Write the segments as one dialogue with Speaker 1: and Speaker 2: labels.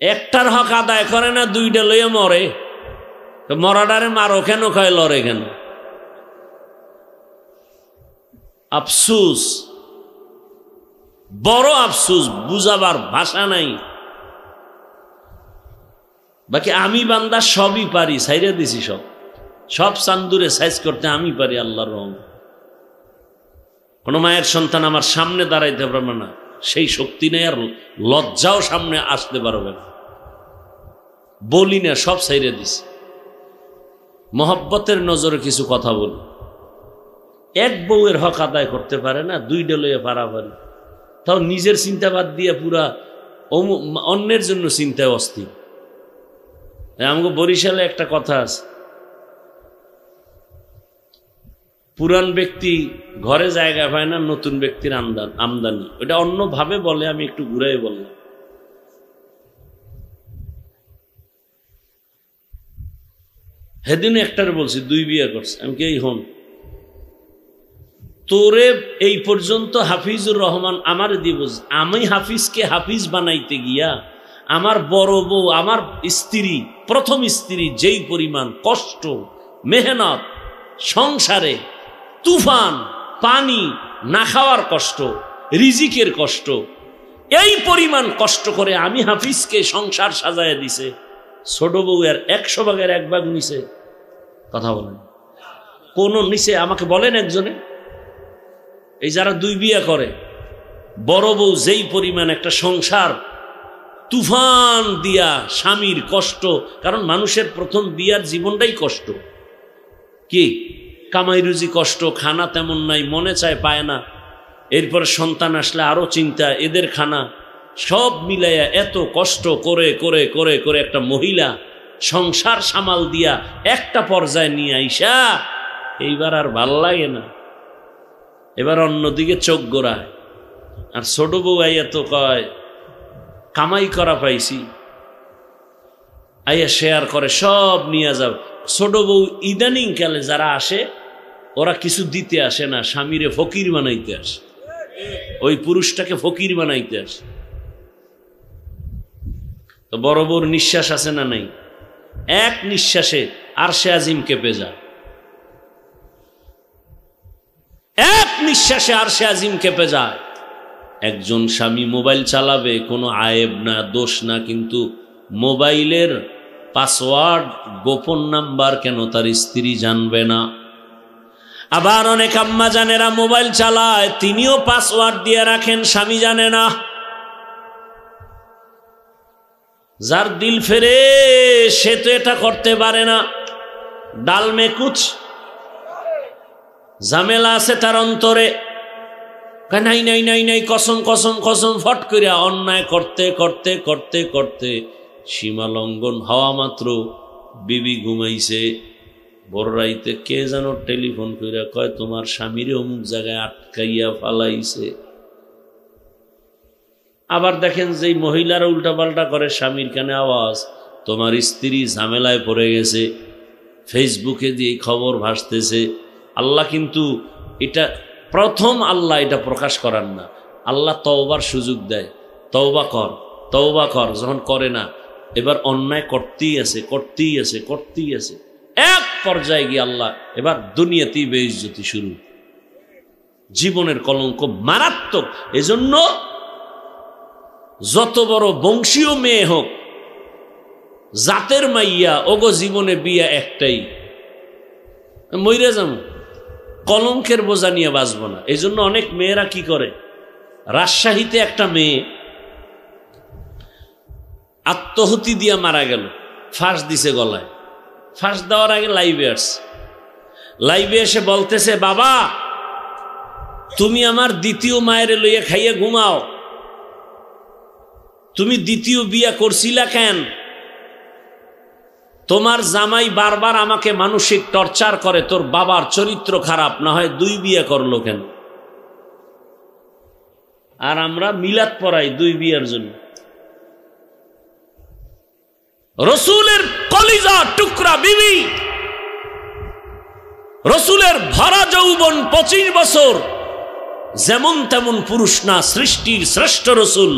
Speaker 1: একটার হক আদায় করে না, দুইটা লইয়া মরে। তো মরাডারে মারো কেন, কয় লড়ে কেন? আফসুস, বড় আফসুস, বুঝাবার ভাষা নাই। বাকি আমি বান্দা সবই পারি, সাইরা দিছি সব চান্দুরে সাইজ করতে আমি পারি আল্লাহর রহমতে। কোন মায়ের সন্তান আমার সামনে দাঁড়াইতে পারবে না, সেই শক্তি নেই, আর লজ্জাও সামনে আসতে পারবে না। বলি না, সব সাইরা দিছি। মহব্বতের নজরে কিছু কথা বলি। এক বউয়ের হক আদায় করতে পারে না, দুইটা লইয়া পারাপারি, তাও নিজের চিন্তা বাদ দিয়ে পুরা অন্যের জন্য চিন্তায় অস্থির। আমাকে বরিশালে একটা কথা আছে, পুরান ব্যক্তি ঘরে জায়গা পায় না, নতুন ব্যক্তির আমদানি। ওটা অন্যভাবে বলে, আমি একটু ঘুরাই বললাম। সেদিন একটারে বলছি, 2 বিয়ে করছে। আমি কি হন তোরে এই পর্যন্ত হাফিজুর রহমান আমার দিব, আমি হাফিজকে হাফিজ বানাইতে গিয়া আমার বড় বউ, আমার স্ত্রী, প্রথম স্ত্রী যেই পরিমাণ কষ্ট, মেহনত, সংসারে তুফান, পানি, না খাওয়ার কষ্ট, রিজিকের কষ্ট, এই পরিমাণ কষ্ট করে আমি হাফিজকে সংসার সাজায় দিছে। ছোট বউ এর 100 ভাগের 1 ভাগ নিছে। কথা বলেন, কোন নিচে আমাকে বলেন একজনে? এই যারা 2 বিয়ে করে, বড় বউ যেই পরিমাণ একটা সংসার তুফান দিয়া, স্বামীর কষ্ট, কারণ মানুষের প্রথম বিয়ার জীবনটাই কষ্ট। কি কামাই রুজি কষ্ট, খানা তেমন নাই, মনে চায় পায় না, এরপর সন্তান আসলে আরো চিন্তা, এদের খানা, সব মিলাইয়া এত কষ্ট করে করে করে করে একটা মহিলা সংসার সামাল দিয়া একটা পর্যায়ে নিয়ে আইসা এইবার আর ভাল লাগে না, এবার অন্যদিকে চোখ গোড়ায়। আর ছোট বউ আইয়া তো কয় কামাই করা পাইছি, আইয়া শেয়ার করে, সব নিয়ে যাও। ছোট বউ ইদানিং কালে যারা আসে, ওরা কিছু দিতে আসে না, স্বামীরে ফকির বানাইতে আসে, ওই পুরুষটাকে ফকির বানাইতে আসে। তো বড় বউর নিঃশ্বাস আছে না নাই? এক নিঃশ্বাসে আরশে আজিম কেঁপে যায়, এক নিঃশ্বাসে আরশে আজিম কেঁপে যায়। একজন স্বামী মোবাইল চালাবে, কোনো আয়েব না, দোষ না, কিন্তু মোবাইলের পাসওয়ার্ড, গোপন নাম্বার কেন তার স্ত্রী জানবে না? আবার অনেক আম্মা জানেরা মোবাইল চালায়, তিনিও পাসওয়ার্ড দিয়ে রাখেন, স্বামী জানে না। যার দিল ফেরে সে তো এটা করতে পারে না। ডাল মে কুছ ঝামেলা আছে তার অন্তরে, নাই নাই নাই নাই, কসম কসম কসম, ফট করিয়া অন্যায় করতে করতে করতে করতে সীমা লঙ্ঘন হওয়া মাত্র বিবি ঘুমাইছে, বড় রাইতে কে যেন টেলিফোন কইরা কয় তোমার স্বামীরে অমুক জায়গায় আটকাইয়া ফালাইছে। আবার দেখেন যেই মহিলারা উল্টাপাল্টা করে, স্বামীর কানে আওয়াজ, তোমার স্ত্রী ঝামেলায় পড়ে গেছে, ফেসবুকে দিয়ে খবর ভাসতেছে। আল্লাহ কিন্তু এটা প্রথম, আল্লাহ এটা প্রকাশ করার না, আল্লাহ তওবার সুযোগ দেয়, তওবা কর তওবা কর। যখন করে না, এবার অন্যায় করতেই আছে করতেই আছে করতেই আছে, এক পর্যায়ে গিয়ে আল্লাহ এবার দুনিয়াতেই বেইজ্জতি শুরু, জীবনের কলঙ্ক মারাত্মক। এজন্য যত বড় বংশীয় মেয়ে হোক, জাতের মাইয়া, ওগো জীবনে বিয়া একটাই, মইরা যাবো, কলঙ্কের বোঝা নিয়ে বাঁচবো না। এই জন্য অনেক মেয়েরা কি করে, রাজশাহীতে একটা মেয়ে আত্মহতি দিয়া মারা গেল, ফাঁস দিছে গলায়। ফাঁস দেওয়ার আগে লাইভে আসছে, লাইভে এসে বলতেছে, বাবা তুমি আমার দ্বিতীয় মায়ের লইয়া খাইয়া ঘুমাও, তুমি দ্বিতীয় বিয়া করছিলা কেন? তোমার জামাই বারবার আমাকে মানসিক টর্চার করে, তোর বাবার চরিত্র খারাপ, না হয় 2 বিয়ে করলো কেন? আর আমরা মিলাদ পড়াই 2 বিয়ের জন্য। রসুলের কলিজা টুকরা বিবি, রসুলের ভরা যৌবন 25 বছর, যেমন তেমন পুরুষ না, সৃষ্টির শ্রেষ্ঠ রসুল,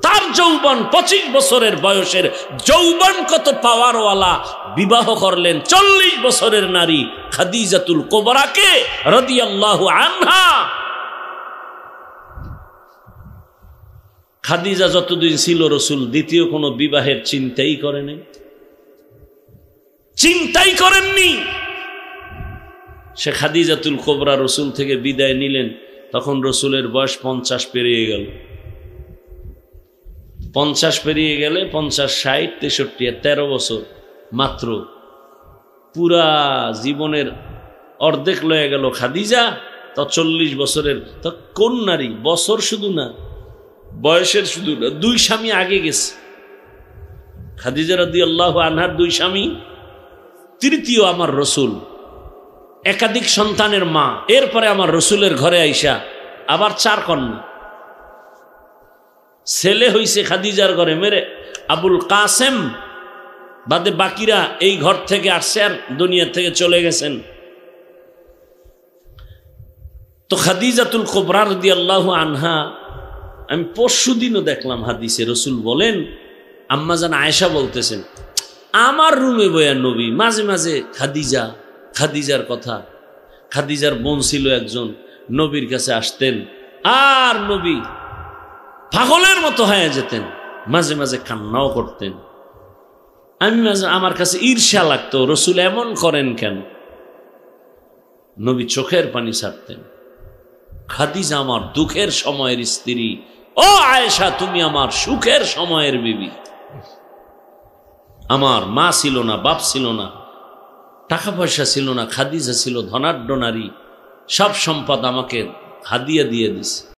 Speaker 1: তার যৌবন 25 বছরের বয়সের যৌবন কত পাওয়ারওয়ালা বিবাহ করলেন 40 বছরের নারী খাদিজাতুল কুবরাকে রাদিয়াল্লাহু আনহা। খাদিজা যতদিন ছিল রাসূল দ্বিতীয় কোনো বিবাহের চিন্তাই করেনি, চিন্তাই করেননি। সে খাদিজাতুল কুবরা রাসূল থেকে বিদায় নিলেন, তখন রাসূলের বয়স 50 পেরিয়ে গেল। 50 পেরিয়ে গেলে 50, 60, 63, 13 বছর মাত্র। পুরা জীবনের অর্ধেক লয়ে গেল খাদিজা। তো 40 বছরের তো কোন নারী, বছর শুধু না, বয়সের শুধু না, 2 স্বামী আগে গেছে। খাদিজা রাদিয়াল্লাহু আনহার 2 স্বামী, তৃতীয় আমার রাসূল, একাধিক সন্তানের মা। এরপরে আমার রাসূলের ঘরে আইসা আবার 4 কন্যা। ছেলে হইছে খাদিজার ঘরে মেরে আবুল কাসেম, বাদে বাকিরা এই ঘর থেকে আসছে আর দুনিয়া থেকে চলে গেছেন। তো খাদিজাতুল কুবরা রাদিয়াল্লাহু আনহা, আমি পরশুদিনও দেখলাম হাদিসে রাসূল বলেন, আম্মাজান আয়েশা বলতেছেন, আমার রুমে বয়া নবী মাঝে মাঝে খাদিজার কথা, খাদিজার বোন ছিল একজন, নবীর কাছে আসতেন আর নবী পাগলের মতো হয়ে যেতেন, মাঝে মাঝে কান্নাও করতেন। আমি মাঝে আমার কাছে ঈর্ষা লাগতো, রাসূল এমন করেন কেন? নবী চোখের পানি ছাড়তেন। খাদিজা আমার দুঃখের সময়ের স্ত্রী, ও আয়েশা তুমি আমার সুখের সময়ের বিবি। আমার মা ছিল না, বাপ ছিল না, টাকা পয়সা ছিল না, খাদিজা ছিল ধনাঢ্য নারী, সব সম্পদ আমাকে হাদিয়া দিয়ে দিছে।